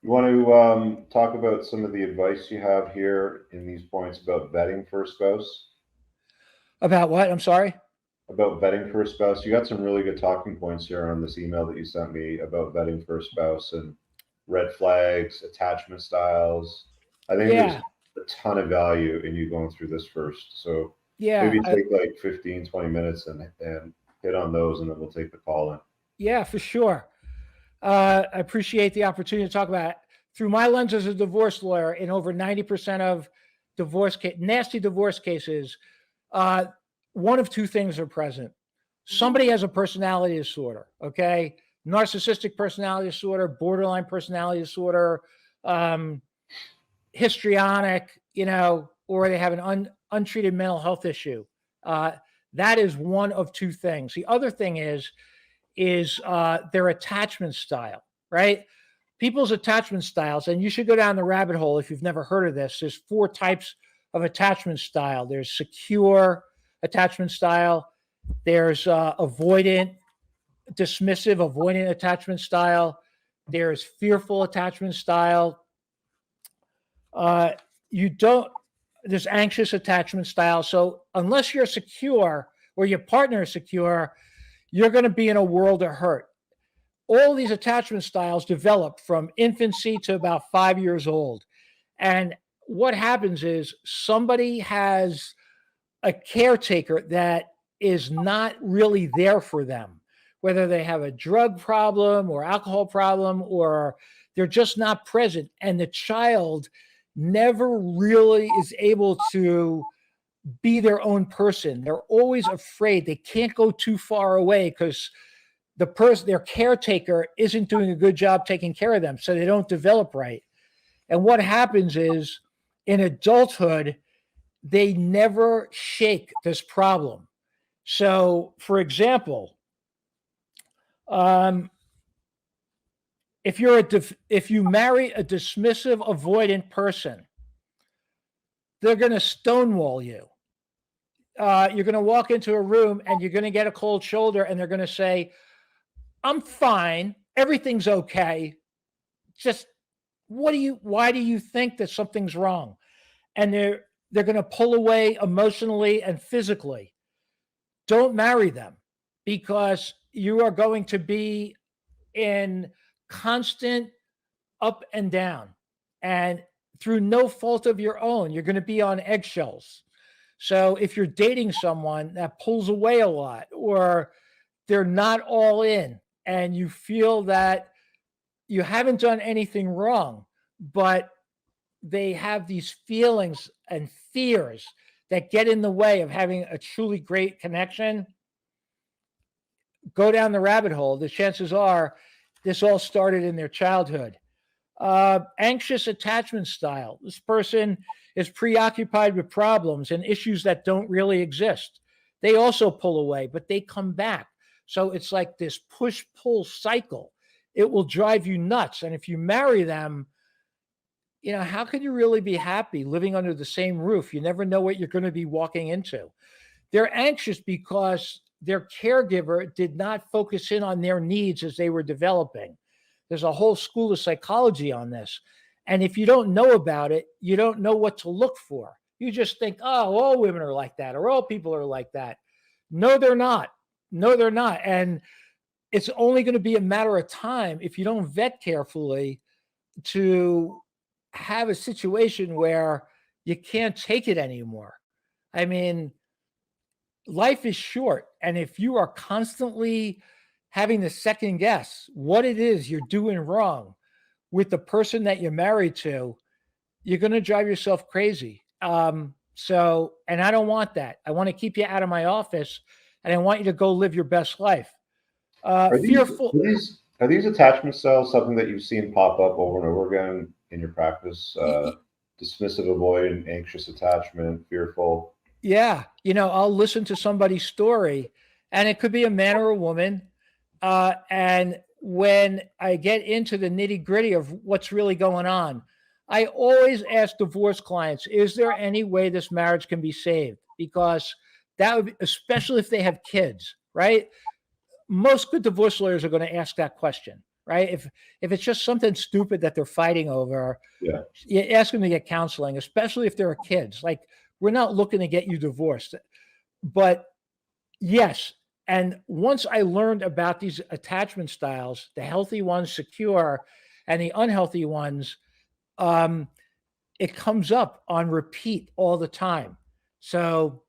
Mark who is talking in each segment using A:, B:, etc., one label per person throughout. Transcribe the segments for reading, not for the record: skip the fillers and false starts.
A: You want to talk about some of the advice you have here in these points about vetting for a spouse?
B: About what? I'm sorry.
A: About vetting for a spouse. You got some really good talking points here on this email that you sent me about vetting for a spouse and red flags, attachment styles. I think there's
B: Yeah,
A: a ton of value in you going through this first. So
B: yeah,
A: maybe take like 15, 20 minutes and hit on those, and then we'll take the call in.
B: yeah, for sure. I appreciate the opportunity to talk about it. Through my lens as a divorce lawyer, in over 90% of nasty divorce cases, uh, one of two things are present. Somebody has a personality disorder, okay? Narcissistic personality disorder, borderline personality disorder, um, histrionic, or they have an untreated mental health issue. Uh, that is one of two things. The other thing is their attachment style, right? People's attachment styles, and you should go down the rabbit hole if you've never heard of this. There's four types of attachment style. There's secure attachment style. There's avoidant attachment style. There's fearful attachment style. Uh, you don't. There's anxious attachment style. So unless you're secure or your partner is secure, you're going to be in a world of hurt. All these attachment styles develop from infancy to about 5 years old. And what happens is somebody has a caretaker that is not really there for them, whether they have a drug problem or alcohol problem, or they're just not present. And the child never really is able to be their own person. They're always afraid. They can't go too far away because their caretaker isn't doing a good job taking care of them, so they don't develop right. And what happens is in adulthood, they never shake this problem. So, for example, um, if you marry a dismissive, avoidant person, they're going to stonewall you. You're going to walk into a room and you're going to get a cold shoulder, and they're going to say, "I'm fine. Everything's okay. Just why do you think that something's wrong?" And they're going to pull away emotionally and physically. Don't marry them, because you are going to be in constant up and down, and through no fault of your own, you're going to be on eggshells. So if you're dating someone that pulls away a lot, or they're not all in, and you feel that you haven't done anything wrong, but they have these feelings and fears that get in the way of having a truly great connection, go down the rabbit hole. The chances are this all started in their childhood. Anxious attachment style. This person is preoccupied with problems and issues that don't really exist. They also pull away, but they come back. So it's like this push pull cycle. It will drive you nuts. And if you marry them, how can you really be happy living under the same roof? You never know what you're going to be walking into. They're anxious because their caregiver did not focus in on their needs as they were developing. There's a whole school of psychology on this. And if you don't know about it, you don't know what to look for. You just think, oh, all women are like that, or all people are like that. No, they're not. No, they're not. And it's only going to be a matter of time, if you don't vet carefully, to have a situation where you can't take it anymore. I mean, life is short. And if you are constantly having to second guess what it is you're doing wrong with the person that you're married to, you're going to drive yourself crazy. And I don't want that. I want to keep you out of my office, and I want you to go live your best life.
A: Are these
B: Fearful.
A: are these are these attachment styles something that you've seen pop up over and over again in your practice? Dismissive, avoidant, anxious attachment, fearful.
B: Yeah. I'll listen to somebody's story, and it could be a man or a woman. And when I get into the nitty gritty of what's really going on, I always ask divorce clients, is there any way this marriage can be saved? Because that would be, especially if they have kids, right? Most good divorce lawyers are going to ask that question. right? If it's just something stupid that they're fighting over,
A: Yeah.
B: you ask them to get counseling, especially if there are kids. Like, we're not looking to get you divorced, but yes. And once I learned about these attachment styles, the healthy ones, secure, and the unhealthy ones, um, it comes up on repeat all the time. So,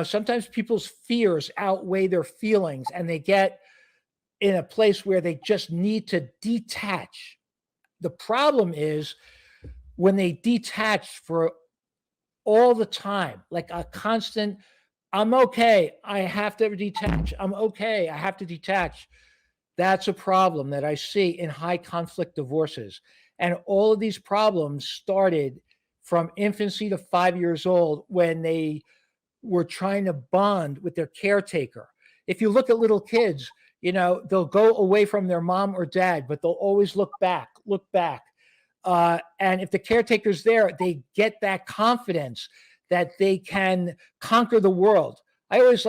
B: sometimes people's fears outweigh their feelings, and they get in a place where they just need to detach. The problem is when they detach for all the time, like a constant, I'm okay, I have to detach. I'm okay, I have to detach. That's a problem that I see in high conflict divorces. And all of these problems started from infancy to 5 years old when they were trying to bond with their caretaker. If you look at little kids, they'll go away from their mom or dad, but they'll always look back, look back. And if the caretaker's there, they get that confidence that they can conquer the world. I always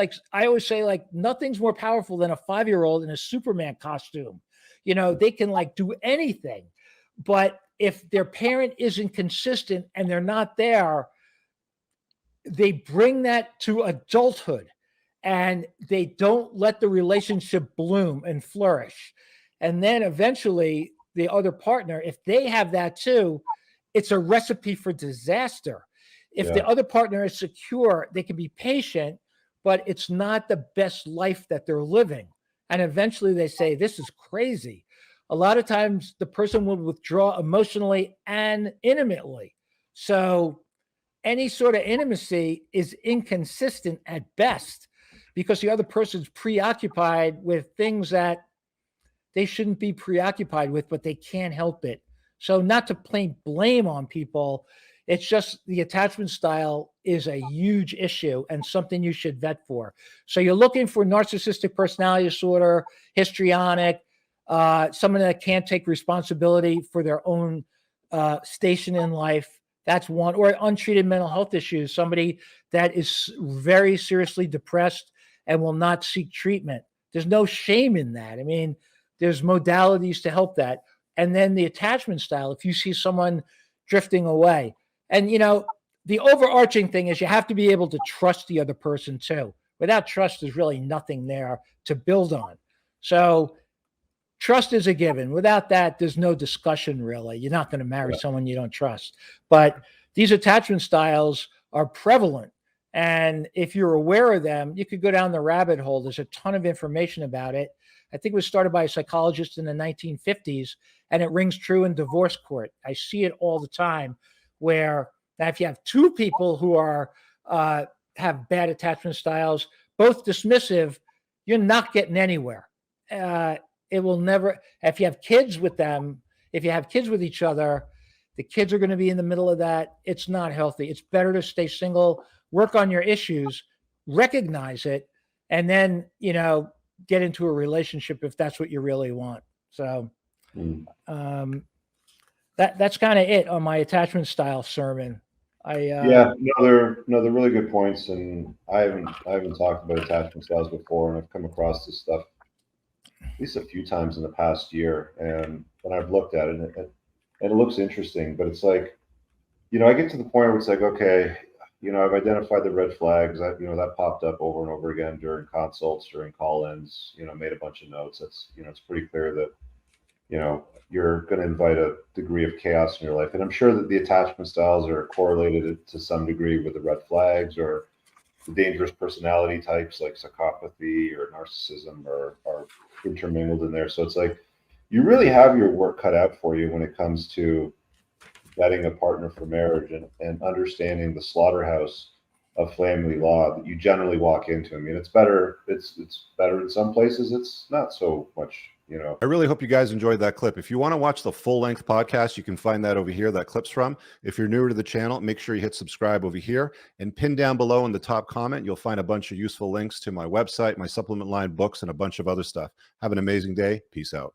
B: say, like, nothing's more powerful than a 5-year-old in a Superman costume. They can like do anything. But if their parent isn't consistent and they're not there, they bring that to adulthood and they don't let the relationship bloom and flourish. And then eventually the other partner, if they have that too, it's a recipe for disaster. If the
A: Yeah.
B: other partner is secure, they can be patient, but it's not the best life that they're living. And eventually they say, this is crazy. A lot of times the person will withdraw emotionally and intimately. So any sort of intimacy is inconsistent at best because the other person's preoccupied with things that they shouldn't be preoccupied with, but they can't help it. So, not to plain blame on people, it's just the attachment style is a huge issue and something you should vet for. So, you're looking for narcissistic personality disorder, histrionic, someone that can't take responsibility for their own station in life. That's one, or untreated mental health issues, somebody that is very seriously depressed and will not seek treatment. There's no shame in that. I mean, there's modalities to help that. And then the attachment style, if you see someone drifting away, and the overarching thing is you have to be able to trust the other person too. Without trust, there's really nothing there to build on. So trust is a given. Without that, there's no discussion really. You're not going to marry someone you don't trust. But these attachment styles are prevalent. And if you're aware of them, you could go down the rabbit hole. There's a ton of information about it. I think it was started by a psychologist in the 1950s, and it rings true in divorce court. I see it all the time where now if you have two people who are have bad attachment styles, both dismissive, you're not getting anywhere. It will never, if you have kids with them, if you have kids with each other, the kids are going to be in the middle of that. It's not healthy. It's better to stay single, work on your issues, recognize it, and then, get into a relationship if that's what you really want. So that's kind of it on my attachment style sermon.
A: Yeah, no, they're really good points, and I haven't talked about attachment styles before, and I've come across this stuff at least a few times in the past year, and when I've looked at it, and it looks interesting, but it's like, I get to the point where it's like, okay, I've identified the red flags. That popped up over and over again during consults, during call-ins. Made a bunch of notes. It's it's pretty clear that you're going to invite a degree of chaos in your life, and I'm sure that the attachment styles are correlated to some degree with the red flags or the dangerous personality types like psychopathy or narcissism are intermingled in there. So it's like you really have your work cut out for you when it comes to vetting a partner for marriage and understanding the slaughterhouse of family law that you generally walk into. I mean, it's better in some places. It's not so much,
C: I really hope you guys enjoyed that clip. If you want to watch the full-length podcast, you can find that over here, that clip's from. If you're newer to the channel, make sure you hit subscribe over here, and pin down below in the top comment, you'll find a bunch of useful links to my website, my supplement line, books, and a bunch of other stuff. Have an amazing day. Peace out.